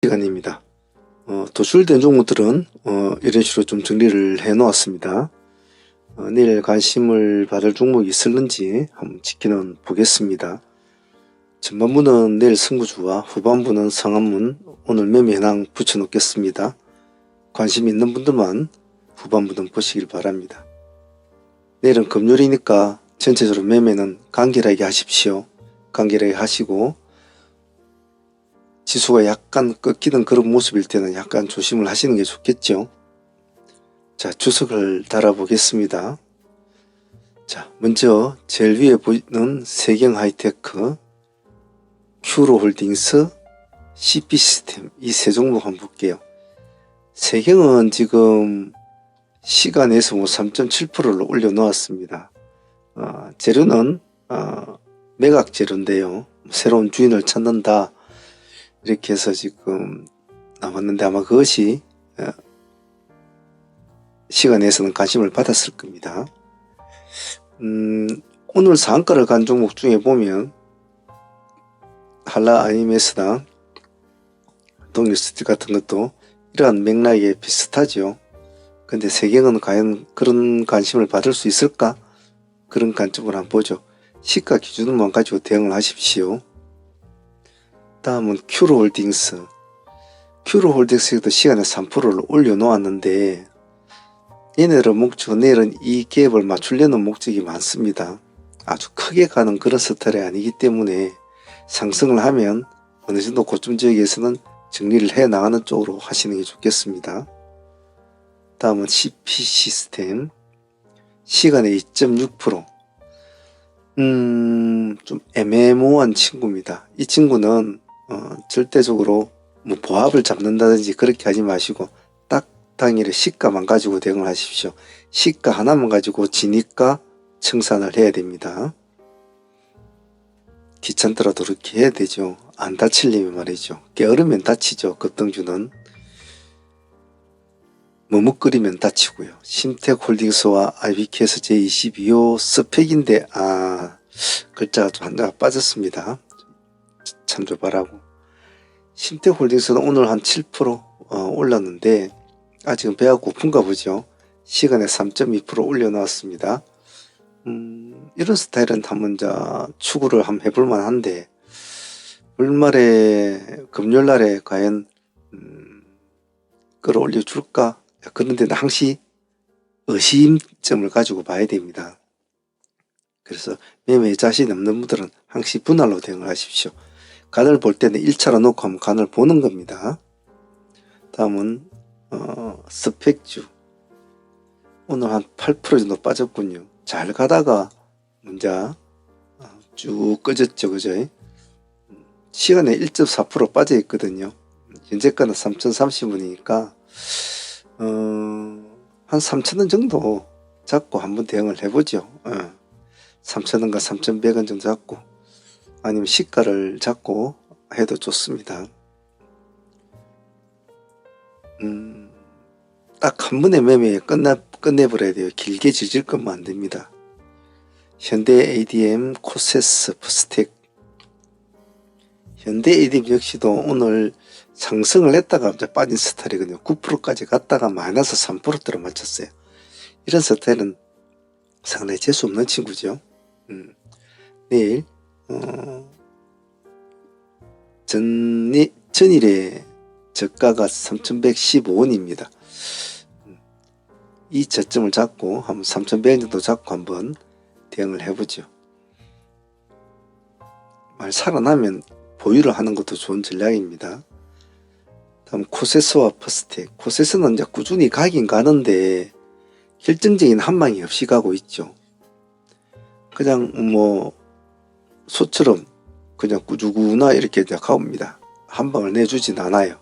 시간입니다. 도출된 종목들은 이런 식으로 좀 정리를 해 놓았습니다. 내일 관심을 받을 종목이 있을는지 한번 지켜는 보겠습니다. 전반부는 내일 승부주와 후반부는 상한문, 오늘 매매 현황 붙여 놓겠습니다. 관심 있는 분들만 후반부는 보시길 바랍니다. 내일은 금요일이니까 전체적으로 매매는 간결하게 하십시오. 간결하게 하시고 지수가 약간 꺾이는 그런 모습일 때는 약간 조심을 하시는 게 좋겠죠. 자, 주석을 달아 보겠습니다. 자, 먼저 제일 위에 보이는 세경하이테크, 큐로홀딩스, CP시스템 이 세 종목 한번 볼게요. 세경은 지금 시간에서 3.7%를 올려 놓았습니다. 재료는 매각 재료인데요. 새로운 주인을 찾는다 이렇게 해서 지금 나왔는데 아마 그것이 시간에서는 관심을 받았을 겁니다. 오늘 상한가를 간 종목 중에 보면 한라 IMS나 동일스틸 같은 것도 이러한 맥락에 비슷하죠. 근데 세경은 과연 그런 관심을 받을 수 있을까? 그런 관점으로 한번 보죠. 시가 기준만 가지고 대응을 하십시오. 다음은 큐로홀딩스. 큐로홀딩스에도 시간에 3%를 올려 놓았는데 얘네들은 목적은 내일은 이 갭을 맞추려는 목적이 많습니다. 아주 크게 가는 그런 스타일이 아니기 때문에 상승을 하면 어느 정도 고점 지역에서는 정리를 해 나가는 쪽으로 하시는 게 좋겠습니다. 다음은 CP시스템. 시간에 2.6%. 좀 애매모호한 친구입니다. 이 친구는 절대적으로 뭐 보합을 잡는다든지 그렇게 하지 마시고 딱 당일에 시가만 가지고 대응을 하십시오. 시가 하나만 가지고 진입가 청산을 해야 됩니다. 귀찮더라도 그렇게 해야 되죠. 안 다치려면 말이죠. 게으르면 다치죠. 급등주는. 머뭇거리면 다치고요. 신텍홀딩스와 IBKS 제22호 스펙인데 글자가 좀 한자가 빠졌습니다. 참조 바라고. 신텍홀딩스는 오늘 한 7% 올랐는데 아직은 배가 고픈가 보죠. 시간에 3.2% 올려놨습니다. 이런 스타일은 한번 추구를 한번 해볼 만한데 월말에 금요일날에 과연 끌어올려 줄까? 그런데 항시 의심점을 가지고 봐야 됩니다. 그래서 매매에 자신 없는 분들은 항시 분할로 대응을 하십시오. 간을 볼 때는 1차로 놓고 한번 간을 보는 겁니다. 다음은 스펙주. 오늘 한 8% 정도 빠졌군요. 잘 가다가 먼저 쭉 꺼졌죠. 그죠? 시간에 1.4% 빠져 있거든요. 현재가는 3,030원이니까 한 3,000원 정도 잡고 한번 대응을 해보죠. 3,000원과 3,100원 정도 잡고 아니면 시가를 잡고 해도 좋습니다. 딱 한 번의 매매에 끝내버려야 돼요. 길게 지질 거면 안 됩니다. 현대 ADM, 코세스, 퍼스텍. 현대 ADM 역시도 오늘 상승을 했다가 빠진 스타일이거든요. 9%까지 갔다가 마이너스 3%대로 맞췄어요. 이런 스타일은 상당히 재수 없는 친구죠. 내일 전일에 저가가 3,115원입니다. 이 저점을 잡고 한번 3,100원 정도 잡고 한번 대응을 해보죠. 말 살아나면 보유를 하는 것도 좋은 전략입니다. 다음 코세스와 퍼스텍. 코세스는 이제 꾸준히 가긴 가는데 결정적인 한방이 없이 가고 있죠. 그냥 뭐 소처럼 그냥 꾸준하게 이렇게 가옵니다. 한방을 내주진 않아요.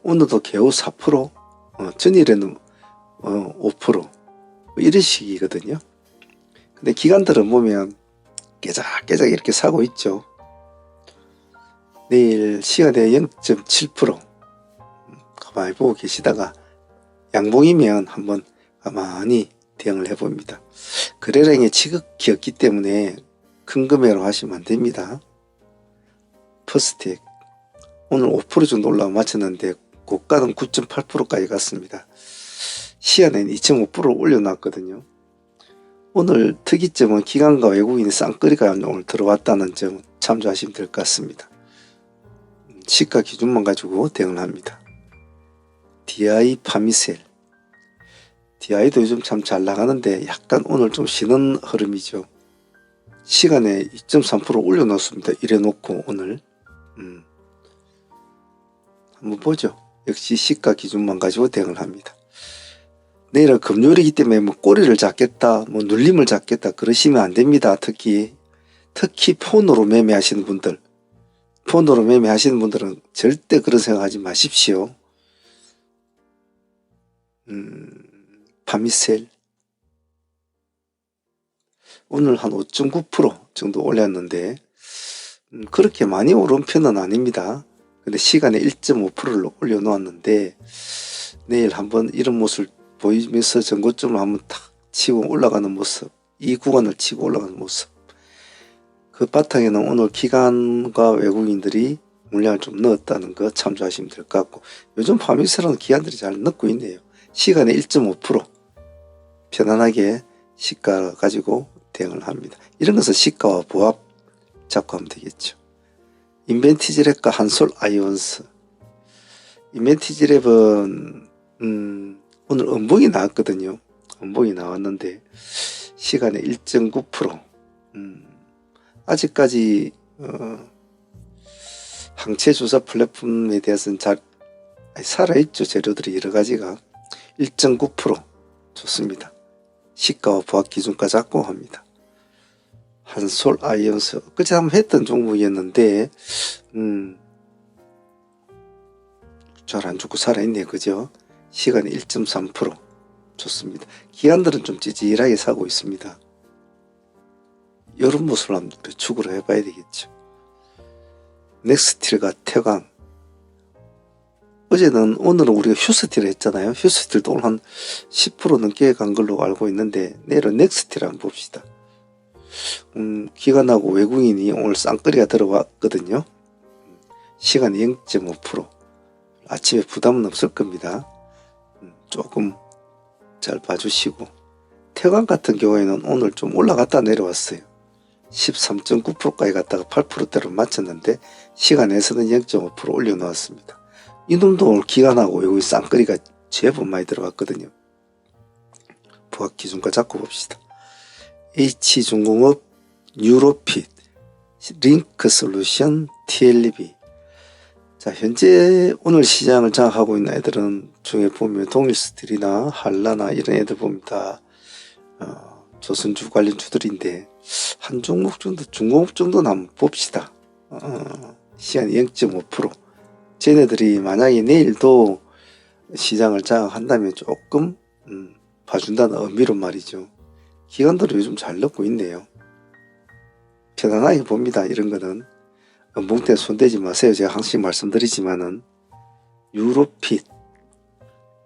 오늘도 겨우 4%, 전일에는 5% 이런 식이거든요. 근데 기관들은 보면 깨작깨작 이렇게 사고 있죠. 내일 시간에 0.7% 가만히 보고 계시다가 양봉이면 한번 가만히 대응을 해봅니다. 거래량이 지극히였기 때문에 큰 금액으로 하시면 안됩니다. 퍼스텍 오늘 5% 정도 올라가 마쳤는데 고가는 9.8%까지 갔습니다. 시간에는 2.5%를 올려놨거든요. 오늘 특이점은 기관과 외국인의 쌍끌이가 오늘 들어왔다는 점 참조하시면 될 것 같습니다. 시가 기준만 가지고 대응을 합니다. DI 파미셀. DI도 요즘 참 잘 나가는데 약간 오늘 좀 쉬는 흐름이죠. 시간에 2.3% 올려놓습니다. 이래 놓고 오늘 한번 보죠. 역시 시가 기준만 가지고 대응을 합니다. 내일은 금요일이기 때문에 뭐 꼬리를 잡겠다, 뭐 눌림을 잡겠다 그러시면 안 됩니다. 특히 폰으로 매매하시는 분들은 절대 그런 생각하지 마십시오. 파미셀 오늘 한 5.9% 정도 올렸는데 그렇게 많이 오른 편은 아닙니다. 근데 시간에 1.5%를 올려놓았는데 내일 한번 이런 모습을 보이면서 전고점을 한번 탁 치고 올라가는 모습, 이 구간을 치고 올라가는 모습, 그 바탕에는 오늘 기관과 외국인들이 물량을 좀 넣었다는 거 참조하시면 될 것 같고, 요즘 파미셀은 기관들이 잘 넣고 있네요. 시간에 1.5% 편안하게 시가 가지고 대응을 합니다. 이런 것은 시가와 부합 잡고 하면 되겠죠. 인벤티지랩과 한솔 아이온스. 인벤티지랩은 오늘 음봉이 나왔거든요. 음봉이 나왔는데 시간에 1.9% 아직까지 항체 조사 플랫폼에 대해서는 잘 살아있죠. 재료들이 여러가지가 1.9% 좋습니다. 시가와 부합 기준까지 잡고 합니다. 한솔 아이온스 그제 한번 했던 종목이었는데 잘 안 죽고 살아있네. 그죠? 시간에 1.3% 좋습니다. 기관들은 좀 찌질하게 사고 있습니다. 이런 모습을 한번 추구를 해봐야 되겠죠. 넥스틸과 태광. 오늘은 우리가 휴스틸을 했잖아요. 휴스틸도 오늘 한 10% 넘게 간 걸로 알고 있는데 내일은 넥스틸 한번 봅시다. 기관하고 외국인이 오늘 쌍끌이가 들어왔거든요. 시간 0.5%. 아침에 부담은 없을 겁니다. 조금 잘 봐주시고, 태광 같은 경우에는 오늘 좀 올라갔다 내려왔어요. 13.9%까지 갔다가 8%대로 맞췄는데 시간에서는 0.5% 올려놓았습니다. 이놈도 오늘 기관하고 외국인 쌍끌이가 제법 많이 들어갔거든요. 부합 기준과 잡고 봅시다. H중공업, 유로핏, 링크솔루션, TLB. 자, 현재 오늘 시장을 장악하고 있는 애들은 중에 보면 동일스틸이나 한라나 이런 애들 보면 다 조선주 관련 주들인데 한 종목 정도, 중공업 정도는 한번 봅시다. 시간 0.5%. 쟤네들이 만약에 내일도 시장을 장악한다면 조금 봐준다는 의미로 말이죠. 기관들이 요즘 잘 넣고 있네요. 편안하게 봅니다. 이런 거는 음봉 때 손대지 마세요. 제가 항상 말씀드리지만은 유로핏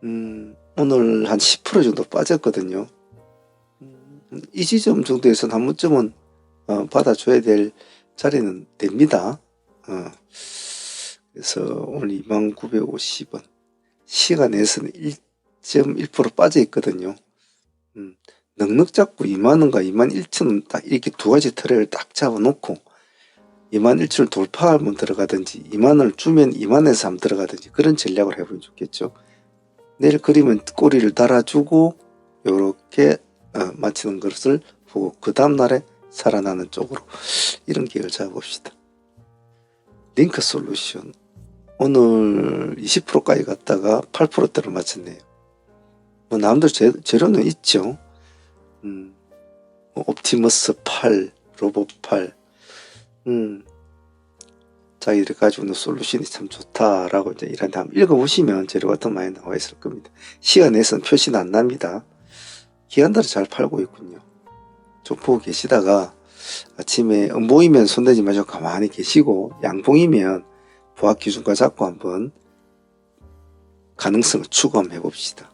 오늘 한 10% 정도 빠졌거든요. 이 지점 정도에서는 한 번쯤은 받아줘야 될 자리는 됩니다. 그래서 오늘 2950원 시간에서는 1.1% 빠져 있거든요. 넉넉 잡고 2만원과 21,000원 딱 이렇게 두 가지 트랙을 딱 잡아놓고 21,000을 돌파하면 들어가든지 2만원을 주면 2만원에서 한번 들어가든지 그런 전략을 해보면 좋겠죠. 내일 그림은 꼬리를 달아주고 요렇게 마치는 것을 보고 그 다음날에 살아나는 쪽으로 이런 계획을 잡아봅시다. 링크솔루션 오늘 20%까지 갔다가 8%대로 마쳤네요. 뭐 남들 재료는 있죠. 옵티머스 8, 로봇 8 자기들이 가지고 있는 솔루션이 참 좋다라고 이제 이런데 한번 읽어보시면 재료가 더 많이 나와 있을 겁니다. 시간에서는 표시는 안 납니다. 기관들이 잘 팔고 있군요. 좀 보고 계시다가 아침에 음봉이면 손대지 마시고 가만히 계시고 양봉이면 부합 기준과 잡고 한번 가능성을 추구 한번 해봅시다.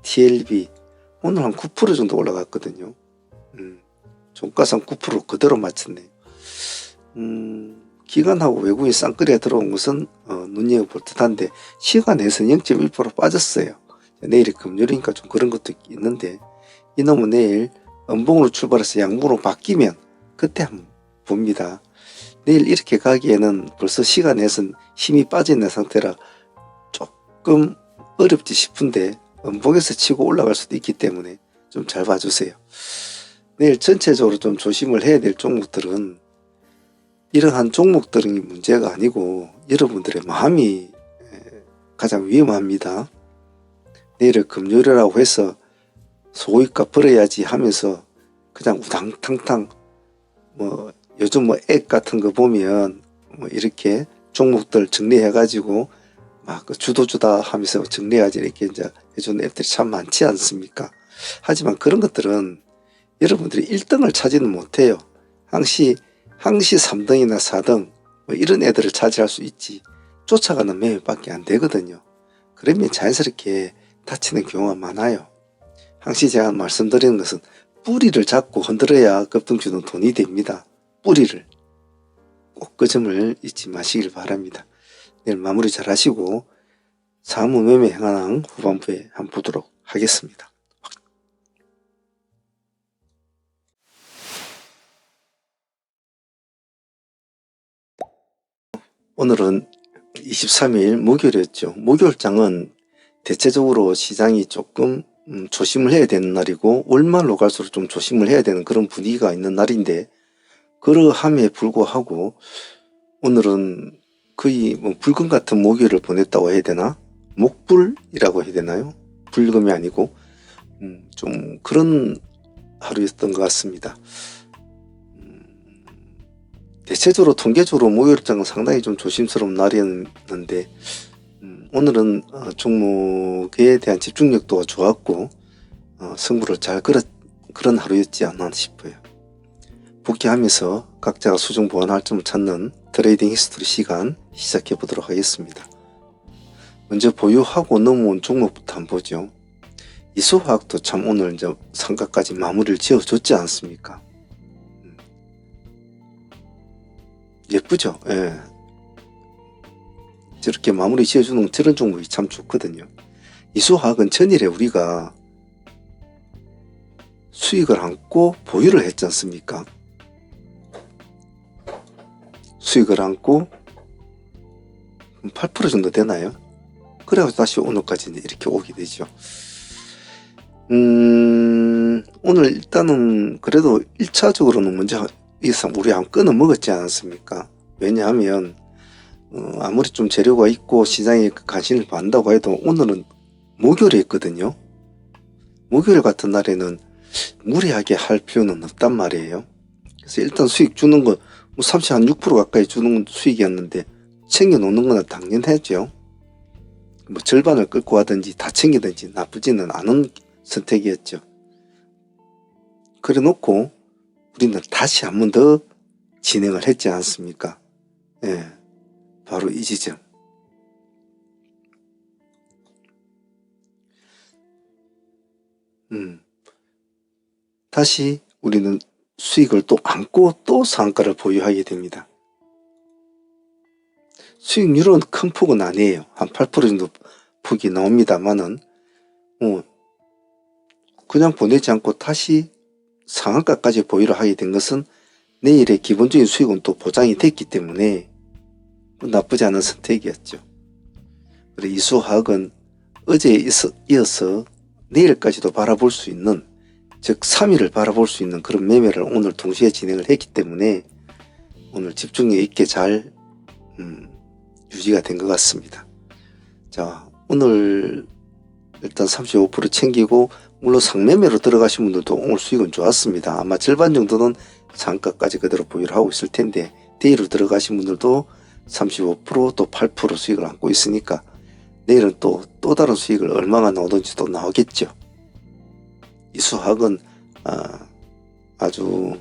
TLB 오늘 한 9% 정도 올라갔거든요. 종가상 9% 그대로 맞췄네요. 기관하고 외국인 쌍끌이가 들어온 것은 눈여겨볼 듯한데 시간에서는 0.1% 빠졌어요. 내일이 금요일이니까 좀 그런 것도 있는데 이놈은 내일 음봉으로 출발해서 양봉으로 바뀌면 그때 한번 봅니다. 내일 이렇게 가기에는 벌써 시간에선 힘이 빠져있는 상태라 조금 어렵지 싶은데 음봉에서 치고 올라갈 수도 있기 때문에 좀 잘 봐주세요. 내일 전체적으로 좀 조심을 해야 될 종목들은 이러한 종목들이 문제가 아니고 여러분들의 마음이 가장 위험합니다. 내일을 금요일이라고 해서 소고기값 벌어야지 하면서 그냥 우당탕탕 요즘 액 같은 거 보면 이렇게 종목들 정리해가지고 막 주도주다 하면서 정리하지 이렇게 이제 해주는 앱들이 참 많지 않습니까? 하지만 그런 것들은 여러분들이 1등을 차지는 못해요. 항시 3등이나 4등 이런 애들을 차지할 수 있지 쫓아가는 매매밖에 안 되거든요. 그러면 자연스럽게 다치는 경우가 많아요. 항시 제가 말씀드리는 것은 뿌리를 잡고 흔들어야 급등주는 돈이 됩니다. 뿌리를 꼭 그 점을 잊지 마시길 바랍니다. 내일 마무리 잘 하시고 사무 매매 행황 후반부에 한번 보도록 하겠습니다. 오늘은 23일 목요일이었죠. 목요일장은 대체적으로 시장이 조금 조심을 해야 되는 날이고 월말로 갈수록 좀 조심을 해야 되는 그런 분위기가 있는 날인데 그러함에 불구하고 오늘은 거의 불금 같은 목요일을 보냈다고 해야 되나? 목불이라고 해야 되나요? 불금이 아니고 좀 그런 하루였던 것 같습니다. 대체적으로 통계적으로 목요일장은 상당히 좀 조심스러운 날이었는데 오늘은 종목에 대한 집중력도가 좋았고 승부를 잘 그런 하루였지 않나 싶어요. 복귀하면서 각자가 수중 보완할 점을 찾는 트레이딩 히스토리 시간 시작해 보도록 하겠습니다. 먼저 보유하고 넘어온 종목부터 한번 보죠. 이수화학도 참 오늘 이제 상가까지 마무리를 지어줬지 않습니까? 예쁘죠? 예. 저렇게 마무리 지어주는 저런 종목이 참 좋거든요. 이수화학은 전일에 우리가 수익을 안고 보유를 했지 않습니까? 수익을 안고 8% 정도 되나요? 그래가지고 다시 오늘까지 이렇게 오게 되죠. 오늘 일단은 그래도 1차적으로는 먼저 이상 우리 안 끊어 먹었지 않았습니까? 왜냐하면 아무리 좀 재료가 있고 시장에 관심을 받는다고 해도 오늘은 목요일에 있거든요. 목요일 같은 날에는 무리하게 할 필요는 없단 말이에요. 그래서 일단 수익 주는 거 36% 가까이 주는 수익이었는데 챙겨 놓는 건 당연하죠. 절반을 끌고 하든지 다 챙기든지 나쁘지는 않은 선택이었죠. 그래 놓고 우리는 다시 한 번 더 진행을 했지 않습니까? 예, 바로 이 지점. 다시 우리는 수익을 또 안고 또 상가를 보유하게 됩니다. 수익률은 큰 폭은 아니에요. 한 8% 정도 폭이 나옵니다만은 그냥 보내지 않고 다시 상한가까지 보유를 하게 된 것은 내일의 기본적인 수익은 또 보장이 됐기 때문에 나쁘지 않은 선택이었죠. 그리고 이수화학은 어제에 이어서 내일까지도 바라볼 수 있는, 즉 3일을 바라볼 수 있는 그런 매매를 오늘 동시에 진행을 했기 때문에 오늘 집중력 있게 잘 유지가 된 것 같습니다. 자, 오늘 일단 35% 챙기고 물론 상매매로 들어가신 분들도 오늘 수익은 좋았습니다. 아마 절반 정도는 상가까지 그대로 보유를 하고 있을 텐데 데이로 들어가신 분들도 35%또 8% 수익을 안고 있으니까 내일은 또 다른 수익을 얼마나 나오든지 또 나오겠죠. 이수학은 아주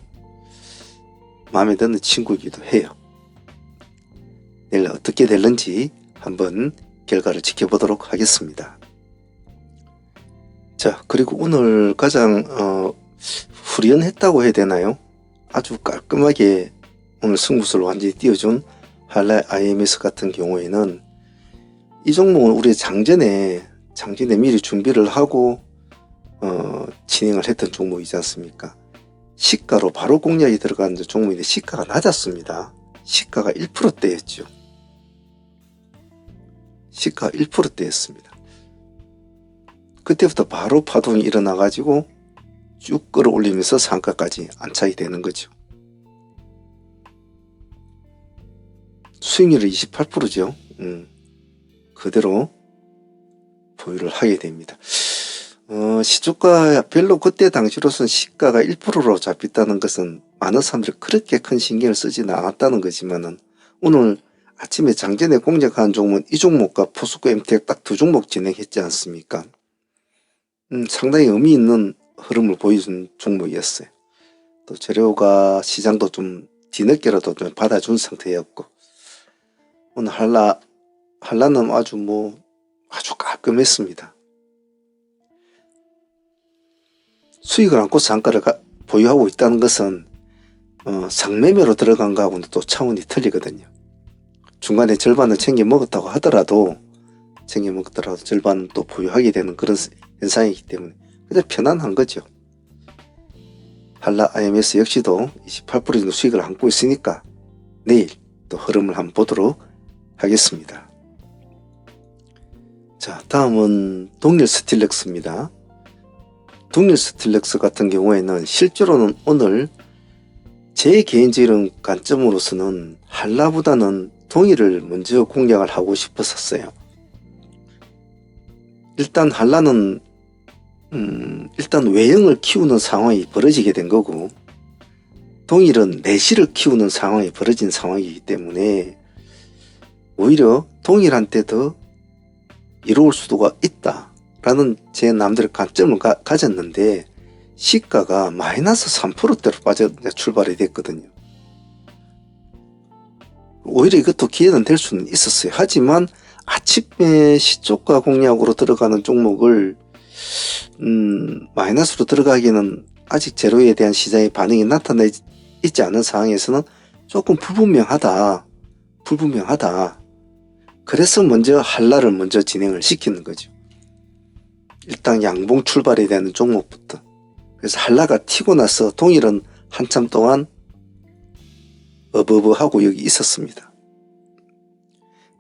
마음에 드는 친구이기도 해요. 내일 어떻게 될는지 한번 결과를 지켜보도록 하겠습니다. 자, 그리고 오늘 가장 후련했다고 해야 되나요? 아주 깔끔하게 오늘 승부수를 완전히 띄워준 한라 IMS 같은 경우에는 이 종목은 우리 장전에 미리 준비를 하고 진행을 했던 종목이지 않습니까? 시가로 바로 공략이 들어가는 종목인데 시가가 낮았습니다. 시가가 1%대였죠. 시가가 1%대였습니다. 그때부터 바로 파동이 일어나 가지고 쭉 끌어올리면서 상가까지 안착이 되는 거죠. 수익률은 28%죠. 그대로 보유를 하게 됩니다. 시초가 별로 그때 당시로서는 시가가 1%로 잡혔다는 것은 많은 사람들이 그렇게 큰 신경을 쓰지는 않았다는 거지만은 오늘 아침에 장전에 공략한 종목은 이 종목과 포스코 MTX 딱 두 종목 진행했지 않습니까? 상당히 의미 있는 흐름을 보여준 종목이었어요. 또 재료가 시장도 좀 뒤늦게라도 좀 받아준 상태였고 오늘 한라는 아주 깔끔했습니다. 수익을 안고 상가를 보유하고 있다는 것은 상매매로 들어간 거하고는 또 차원이 틀리거든요. 중간에 절반을 챙겨 먹었다고 하더라도 절반은 또 보유하게 되는 그런 현상이기 때문에 그냥 편안한 거죠. 한라 IMS 역시도 28% 정도 수익을 안고 있으니까 내일 또 흐름을 한번 보도록 하겠습니다. 자, 다음은 동일 스틸렉스입니다. 동일 스틸렉스 같은 경우에는 실제로는 오늘 제 개인적인 관점으로서는 한라보다는 동일을 먼저 공략을 하고 싶었었어요. 일단 한라는 일단 외형을 키우는 상황이 벌어지게 된 거고 동일은 내실을 키우는 상황이 벌어진 상황이기 때문에 오히려 동일한테 더 이로울 수도가 있다라는 제 남들의 관점을 가졌는데 시가가 마이너스 3%대로 빠져 출발이 됐거든요. 오히려 이것도 기회는 될 수는 있었어요. 하지만 아침에 시초가 공략으로 들어가는 종목을 마이너스로 들어가기에는 아직 제로에 대한 시장의 반응이 나타나 있지 않은 상황에서는 조금 불분명하다. 그래서 먼저 한라를 먼저 진행을 시키는 거죠. 일단 양봉 출발이 되는 종목부터. 그래서 한라가 튀고 나서 동일은 한참 동안 어버버하고 여기 있었습니다.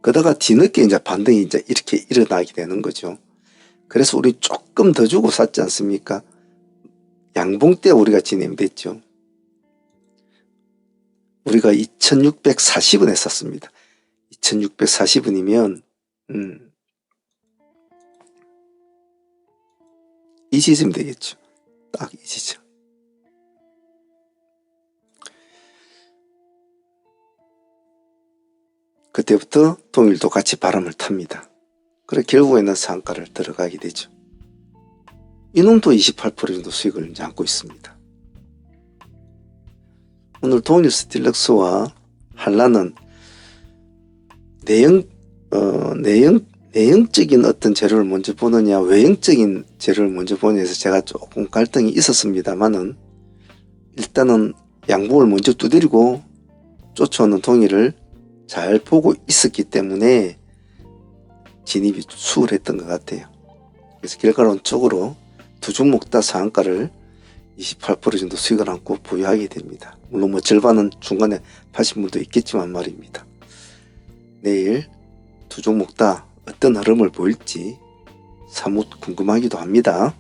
그러다가 뒤늦게 이제 반등이 이제 이렇게 일어나게 되는 거죠. 그래서 우리 조금 더 주고 샀지 않습니까? 양봉 때 우리가 진행됐죠. 우리가 2640원에 샀습니다. 2640원이면 이 지점 되겠죠. 딱 이 지점. 그때부터 동일도 같이 바람을 탑니다. 그래 결국에는 상가를 들어가게 되죠. 이놈도 28% 정도 수익을 이제 안고 있습니다. 오늘 동일 스틸렉스와 한라는 내용적인 어떤 재료를 먼저 보느냐 외형적인 재료를 먼저 보느냐에서 제가 조금 갈등이 있었습니다만은 일단은 양봉을 먼저 두드리고 쫓아오는 동일을 잘 보고 있었기 때문에 진입이 수월했던 것 같아요. 그래서 결과론적으로 두 종목 다 상한가를 28% 정도 수익을 안고 보유하게 됩니다. 물론 절반은 중간에 파신 분도 있겠지만 말입니다. 내일 두 종목 다 어떤 흐름을 보일지 사뭇 궁금하기도 합니다.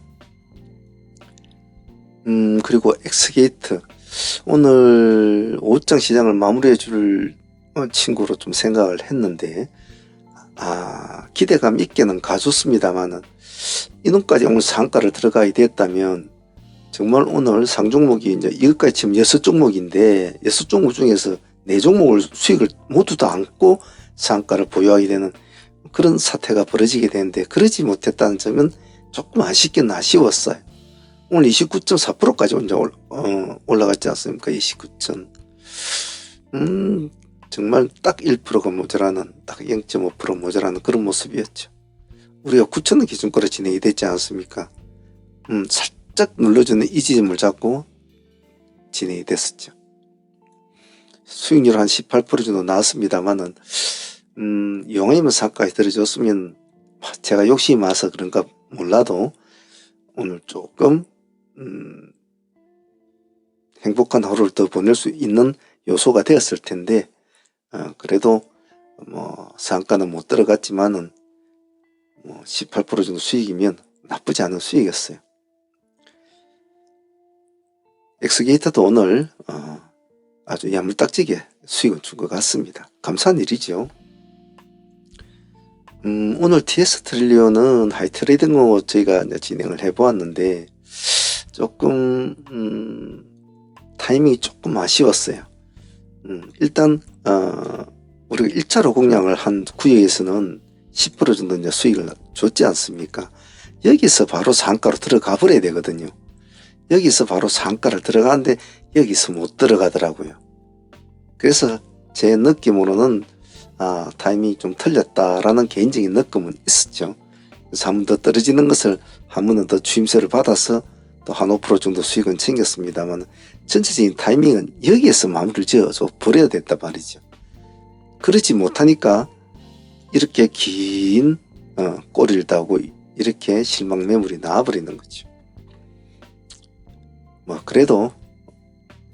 그리고 엑스게이트 오늘 오후장 시장을 마무리해 줄 친구로 좀 생각을 했는데 기대감 있게는 가졌습니다만은 이놈까지 오늘 상가를 들어가게 됐다면 정말 오늘 상종목이 이제 이것까지 지금 6종목인데 6종목 중에서 4종목을 수익을 모두 다 안고 상가를 보유하게 되는 그런 사태가 벌어지게 되는데 그러지 못했다는 점은 조금 아쉽긴 아쉬웠어요. 오늘 29.4%까지 올라갔지 않습니까? 29점. 정말 딱 1%가 모자라는 딱 0.5% 모자라는 그런 모습이었죠. 우리가 9,000원 기준가로 진행이 됐지 않습니까? 살짝 눌러주는 이 지점을 잡고 진행이 됐었죠. 수익률 한 18% 정도 나왔습니다만은 용해면 상가에 들어줬으면 제가 욕심이 많아서 그런가 몰라도 오늘 조금 행복한 하루를 더 보낼 수 있는 요소가 되었을 텐데 그래도 뭐 상가는 못 들어갔지만은 뭐 18% 정도 수익이면 나쁘지 않은 수익이었어요. 엑스게이터도 오늘 아주 야물딱지게 수익을 준 것 같습니다. 감사한 일이죠. 오늘 TS 트릴리온은 하이트레이딩으로 저희가 이제 진행을 해보았는데 조금 타이밍이 조금 아쉬웠어요. 일단 우리가 1차로 공략을 한 구역에서는 10% 정도 이제 수익을 줬지 않습니까? 여기서 바로 상가로 들어가 버려야 되거든요. 여기서 바로 상가를 들어가는데 여기서 못 들어가더라고요. 그래서 제 느낌으로는 타이밍이 좀 틀렸다라는 개인적인 느낌은 있었죠. 그래서 한 번 더 떨어지는 것을 한 번 더 추임새를 받아서 또 한 5% 정도 수익은 챙겼습니다만 전체적인 타이밍은 여기에서 마무리를 지어줘 버려야 됐단 말이죠. 그러지 못하니까 이렇게 긴 꼬리를 따고 이렇게 실망 매물이 나와버리는 거죠. 뭐 그래도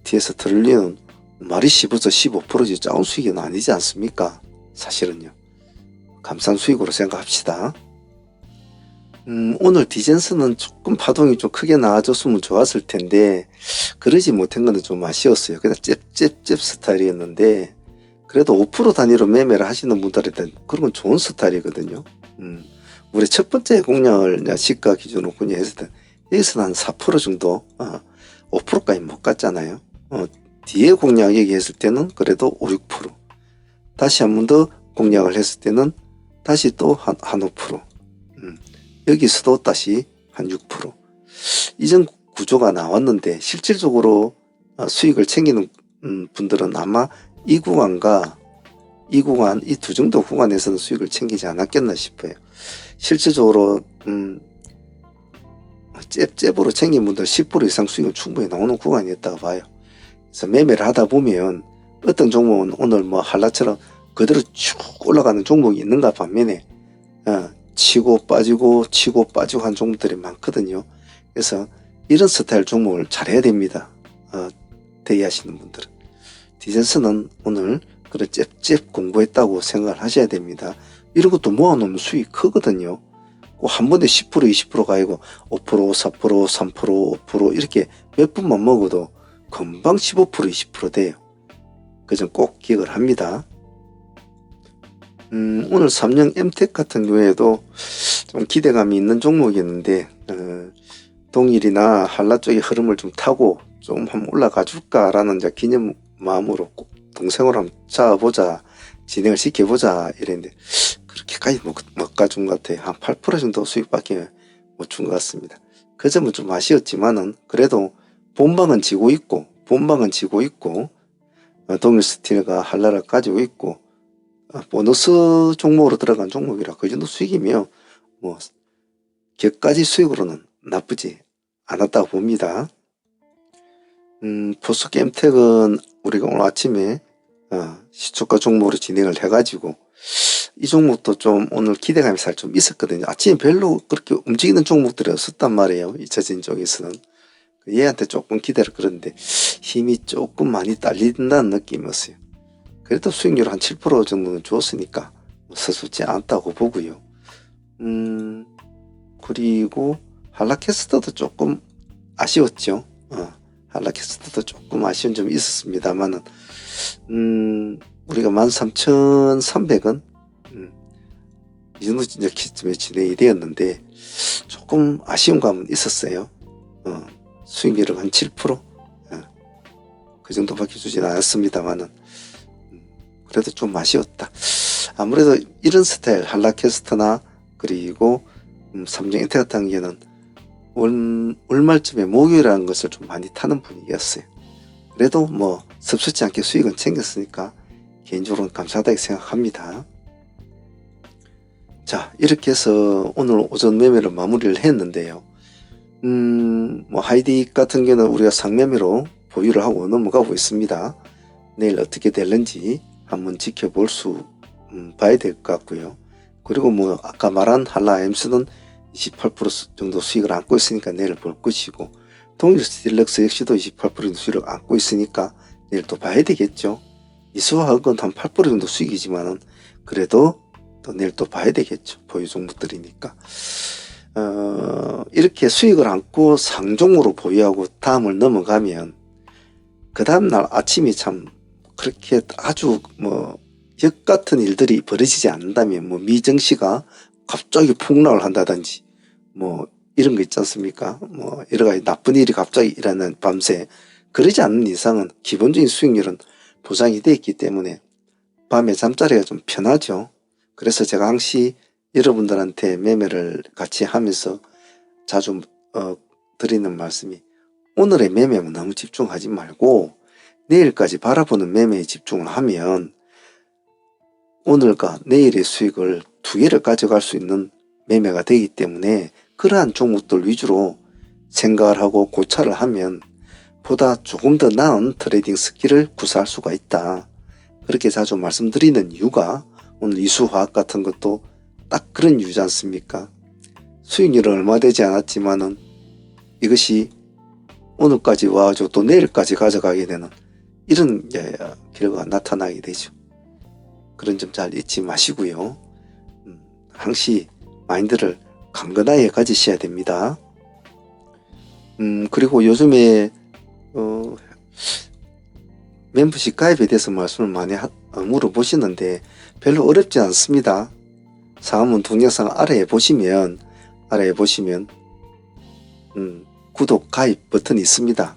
TS 트릴리온 말이 10에서 15%지 작은 수익은 아니지 않습니까? 사실은요. 감사한 수익으로 생각합시다. 오늘 디젠스는 조금 파동이 좀 크게 나와줬으면 좋았을 텐데 그러지 못한 거는 좀 아쉬웠어요. 그냥 잽잽잽 스타일이었는데 그래도 5% 단위로 매매를 하시는 분들한테 그런 건 좋은 스타일이거든요. 우리 첫 번째 공략을 시가 기준으로 공략했을 때 여기서는 한 4% 정도 5%까지 못 갔잖아요. 뒤에 공략 얘기했을 때는 그래도 5, 6% 다시 한 번 더 공략을 했을 때는 다시 또 한 5% 여기서도 다시 한 6% 이전 구조가 나왔는데 실질적으로 수익을 챙기는 분들은 아마 이 구간과 이 구간, 이 두 정도 구간에서는 수익을 챙기지 않았겠나 싶어요. 실질적으로 잽잽으로 챙긴 분들 10% 이상 수익은 충분히 나오는 구간이었다고 봐요. 그래서 매매를 하다 보면 어떤 종목은 오늘 뭐 한라처럼 그대로 쭉 올라가는 종목이 있는가 반면에 치고 빠지고 한 종목들이 많거든요. 그래서 이런 스타일 종목을 잘해야 됩니다. 대의하시는 분들은. 디젠스는 오늘 그런 잽잽 공부했다고 생각을 하셔야 됩니다. 이런 것도 모아놓으면 수익이 크거든요. 꼭 한 번에 10% 20%가 아니고 5% 4% 3% 5% 이렇게 몇 분만 먹어도 금방 15% 20% 돼요. 그 점 꼭 기억을 합니다. 오늘 삼성 M텍 같은 경우에도 좀 기대감이 있는 종목이었는데 동일이나 한라 쪽의 흐름을 좀 타고 좀 한번 올라가 줄까라는 기념 마음으로 꼭 동생으로 한번 잡아보자, 진행을 시켜보자 이랬는데 그렇게까지 못 가준 것 같아요. 한 8% 정도 수익밖에 못 준 것 같습니다. 그 점은 좀 아쉬웠지만은 그래도 본방은 지고 있고 동일스틸과 한라를 가지고 있고 보너스 종목으로 들어간 종목이라 그 정도 수익이면 뭐 격가지 수익으로는 나쁘지 않았다고 봅니다. 포스게임텍은 우리가 오늘 아침에 시초가 종목으로 진행을 해가지고 이 종목도 좀 오늘 기대감이 살 좀 있었거든요. 아침에 별로 그렇게 움직이는 종목들이 없었단 말이에요. 잊혀진 쪽에서는. 얘한테 조금 기대를 끌었는데 힘이 조금 많이 딸린다는 느낌이었어요. 그래도 수익률 한 7% 정도는 줬으니까 서슴지 않다고 보고요. 그리고 한라캐스터도 조금 아쉬웠죠. 한라캐스터도 조금 아쉬운 점이 있었습니다만은 우리가 13,300원 이 정도 기점에 진행이 되었는데 조금 아쉬운 감은 있었어요. 수익률은 한 7%? 그 정도밖에 주진 않았습니다만은 그래도 좀 아쉬웠다. 아무래도 이런 스타일 한라캐스터나 그리고 삼성 엔테 같은 경우에는 월말쯤에 목요일이라는 것을 좀 많이 타는 분위기였어요. 그래도 뭐 섭섭지 않게 수익은 챙겼으니까 개인적으로는 감사하다고 생각합니다. 자, 이렇게 해서 오늘 오전 매매를 마무리를 했는데요. 뭐 하이디 같은 경우는 우리가 상매매로 보유를 하고 넘어가고 있습니다. 내일 어떻게 될는지 한번 지켜볼 수 봐야 될 것 같고요. 그리고 뭐 아까 말한 한라엠스는 28% 정도 수익을 안고 있으니까 내일 볼 것이고, 동일스틸럭스 역시도 28% 정도 수익을 안고 있으니까 내일 또 봐야 되겠죠. 이수화학은 한 8% 정도 수익이지만은 그래도 또 내일 또 봐야 되겠죠. 보유 종목들이니까. 이렇게 수익을 안고 상종으로 보유하고 다음을 넘어가면 그 다음날 아침이 참 그렇게 아주 뭐 역같은 일들이 벌어지지 않는다면, 뭐 미정씨가 갑자기 폭락을 한다든지 뭐 이런 거 있지 않습니까? 뭐 여러 가지 나쁜 일이 갑자기 일어나는 밤새, 그러지 않는 이상은 기본적인 수익률은 보장이 되어 있기 때문에 밤에 잠자리가 좀 편하죠. 그래서 제가 항시 여러분들한테 매매를 같이 하면서 자주 드리는 말씀이, 오늘의 매매만 너무 집중하지 말고 내일까지 바라보는 매매에 집중을 하면 오늘과 내일의 수익을 두 개를 가져갈 수 있는 매매가 되기 때문에, 그러한 종목들 위주로 생각을 하고 고찰을 하면 보다 조금 더 나은 트레이딩 스킬을 구사할 수가 있다. 그렇게 자주 말씀드리는 이유가 오늘 이수화학 같은 것도 딱 그런 이유지 않습니까? 수익률은 얼마 되지 않았지만은 이것이 오늘까지 와가지고 또 내일까지 가져가게 되는 이런 결과가 나타나게 되죠. 그런 점 잘 잊지 마시고요. 항시 마인드를 강건하게 가지셔야 됩니다. 그리고 요즘에 멤버십 가입에 대해서 말씀을 많이 물어보시는데 별로 어렵지 않습니다. 상한문 동영상 아래에 보시면 구독 가입 버튼이 있습니다.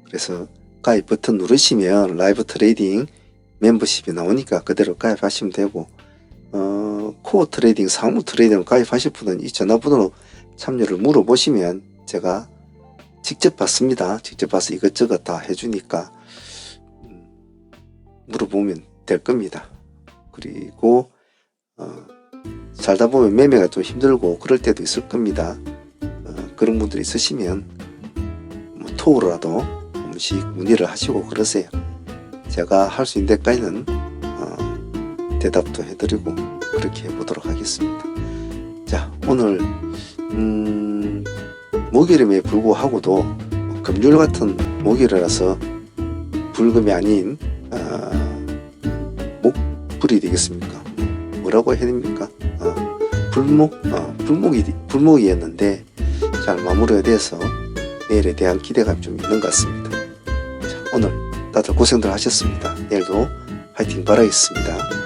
그래서 가입 버튼 누르시면 라이브 트레이딩 멤버십이 나오니까 그대로 가입하시면 되고, 코어 트레이딩, 상무 트레이딩을 가입하실 분은 이 전화번호로 참여를 물어보시면 제가 직접 받습니다. 직접 봐서 이것저것 다 해주니까 물어보면 될 겁니다. 그리고 살다 보면 매매가 좀 힘들고 그럴 때도 있을 겁니다. 그런 분들이 있으시면 뭐 톡으로라도 한 번씩 문의를 하시고 그러세요. 제가 할 수 있는 데까지는 대답도 해드리고 그렇게 해보도록 하겠습니다. 자, 오늘 목요일임에 불구하고도 금요일 같은 목요일이라서 불금이 아닌 목불이 되겠습니까? 뭐라고 해야 됩니까? 불목이었는데 잘 마무리가 돼서 내일에 대한 기대감이 좀 있는 것 같습니다. 자, 오늘 다들 고생들 하셨습니다. 내일도 화이팅 바라겠습니다.